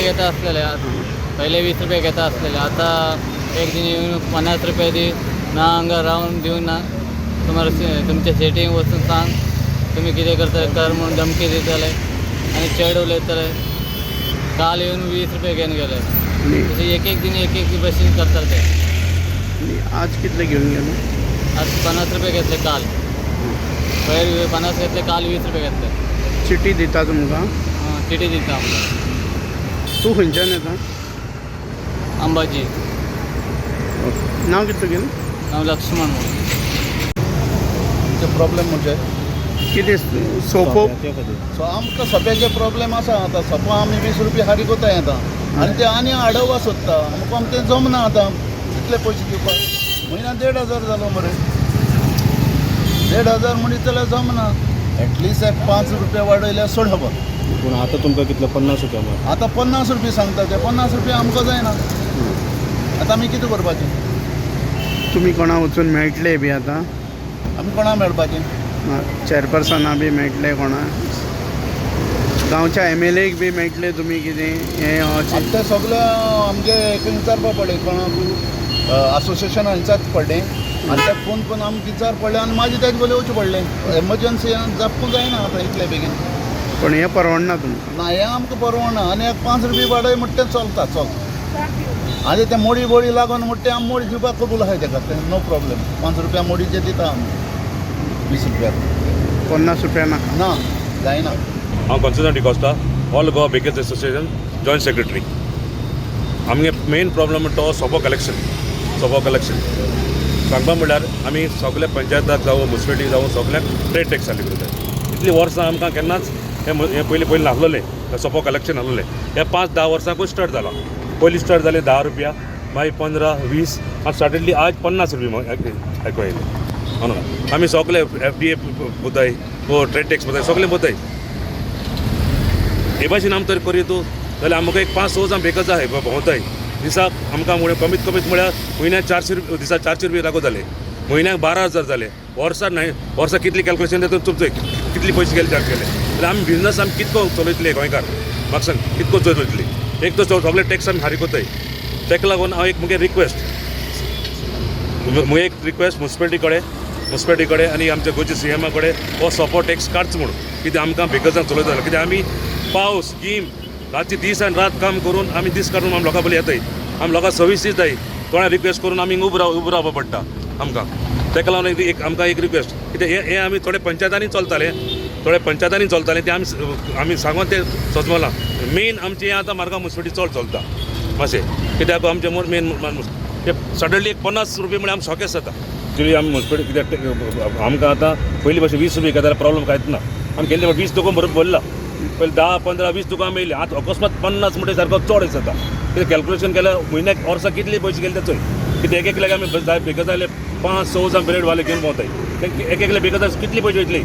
घेता असलेले पहिले 20 रुपये घेता असलेले आता एक दिन येऊन 50 रुपये दी ना हांगा रावन दिवन ना तुम्हाला तुमचे सेटिंग वचून सांग तुम्ही कितें करता कर म्हणून धमकी दिताले आनी चेड उलयताले काल येऊन 20 रुपये घेवन गेले तसे एक दिन एक बशीन करतात ते आज कितले घेऊन गेलो आज 50 रुपये घेतले काल पयर 50 घेतले काल 20 रुपये घेतले चिटी दिता तुमकां चिटी दिता तूं खंयच्यान येता अंबाजी नांव कितें तुगेलें हांव लक्ष्मण म्हणून प्रॉब्लेम म्हणजे कितें सोपो सो आमकां सोप्याचे प्रॉब्लेम आसा आतां सोपो आमी 20 रुपया हारी कोताय आतां आनी ते आनी आडोवपा सोदता आमकां तें जमना आतां कितले पयशे दिवपाक म्हयन्याक 1,500 जालो मरे 1,500 म्हणीत जाल्यार जमना एटलिस्ट 5 रुपया वाडयल्यार सोड खबर पूण आतां तुमकां कितले 50 रुपया मरे आतां 50 रुपया सांगता ते 50 रुपया आमकां जायना आतां आमी कितें करपाचें तुमी कोणा वचून मेळटले बी आतां आमी कोणा मेळपाचें चेअरपर्सना बी मेळटले कोणा गांवच्या MLAक बी मेळटले तुमी कितें हें आतां तें सगळें आमगे हेका विचारपा पडलें कोणाक असोसिएशनाक विचारच पडलें आनी तेका फोन करून आमकां विचार पडलें आनी मागीर तेका बोले वचचें पडलें एमर्जन्सी जावपूं जायना आतां इतले बेगीन पण हें परवडना तुमकां ना हें आमकां परवडना आनी एक 5 रुपया वाडय म्हणटा तें चलता चल आनी तें मोडी बोडी लागून म्हणटा तें आमी मोडी दिवपाक कबूल आहाय तेका तें नो प्रॉब्लेम 5 रुपया मोडीचे दिता आमी 20 रुपया 50 रुपया नाका ना जायना हांव Constant D'Costa all Goa bakers association joint secretary आमगे मेन प्रॉब्लम तो सोपो कलेक्शन सांगपा म्हणल्यार आमी सगळे पंचायताक जावं म्युनिसिपालिटीक जावं सगळ्याक ट्रेड टॅक्स फारीक करतात इतली वर्सां आमकां केन्नाच हे पयलीं नासलेलें सोपो कलेक्शन आसलेलें हे 5-10 वर्सांकूच स्टार्ट जाला पयलीं स्टार्ट जालें 10 रुपया मागीर 15-20 आनी स्टार्टेडली आज 50 रुपया आयकूं येयलें म्हणून आमी सगळे FDA पोताय वो ट्रेड टॅक्स पोताय सगळे पोताय हे भाशेन आमी तर करीत जाल्यार आमकां एक 5-6 वर्सां बेकर्स आहाय भोंवताय दिसाक आमकां कमीत म्हळ्यार म्हयन्याक 400 रुपया दिसाक 400 रुपया लागू जाले म्हयन्याक 12,000 जाले वर्सा कितली कॅल्क्युलेशन जाता तुमचें कितले पयशे गेले चार्ज केले जाल्यार आमी बिजनस आमी कितको चलयतले गोंयकार म्हाका सांग कितको चलयतली एक तर सगळे टॅक्स आमी हारी कोताय ताका लागून हांव एक मुगे रिक्वेस्ट म्युनिसिपालिटी कडेन आनी आमच्या गोंयच्या CMA कडेन हो सोपो टॅक्स काडचो म्हणून कित्याक आमकां बेकर्सांक चलयता कित्याक आमी पावस गीम रातची दीस आनी रात काम करून आमी दीस काडून आमी लोकां बली येताय आमी लोकांक सर्वीस दिताय कोणा रिक्वेस्ट करून आमी उबो रावपा पडटा आमकां ताका लागून आमकां एक रिक्वेस्ट कित्याक हे आमी थोडे पंचायतांनी चलताले ते आमी सांगून ते सजमलां मेन आमचें हें आतां मार्गांव म्युनिसिपालिटी चड चलता मातशें कित्याक आमचें मेन ते सडनली एक 50 रुपया म्हळ्यार आमी शॉकेस जाता एक्चुली आमी म्युनिसिपालिटी कित्याक आमकां आतां पयलीं भशेन 20 रुपया घेता प्रॉब्लम कांयच ना आमी गेल्ले 20 तुका बरोबर बोल्ला पयलीं 10-15-20 तुका आमी येयले आतां अकस्मात 50 म्हणटा सारको चड जाता कित्याक कॅल्क्युलेशन केल्यार म्हयन्याक वर्साक कितले पयशे गेले ते चोय कित्याक एक लाख आमी बेकर्स जाले 5-6 वर्सां पिरियड वाले घेवन भोंवताय एक बेकर्स कितली पयशे वयतले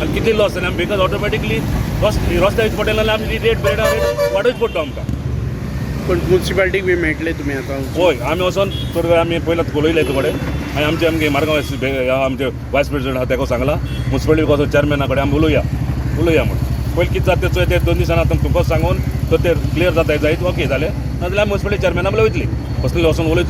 आनी कितली लॉस जाले आमी बेकर्स ऑटोमॅटिकली रस्त्यार वयच पडटा जाल्यार आमी रेट बेरेड वाडोवच पडटा आमकां पण म्युनिसिपालिटीक बी मेळटले तुमी आतां हय आमी वचोन थोडे वेळ आमी पयलांच उलयले तुकडे आनी आमगे मार्गांव आमचे वायस प्रेसिडेंट आहा तेका सांगला म्युनिसिपालिटी वचोन चेअरमॅना कडेन आमी उलोवया म्हणून पयलीं कितें जाता तें ते 2 दिसांनी आतां तुमकां सांगून तर ते क्लियर जाता जायत ओके जालें नाजाल्यार म्युनिसिपालिटी चेअरमॅना बरोबर वयतली पर्सनली वचोन उलयतली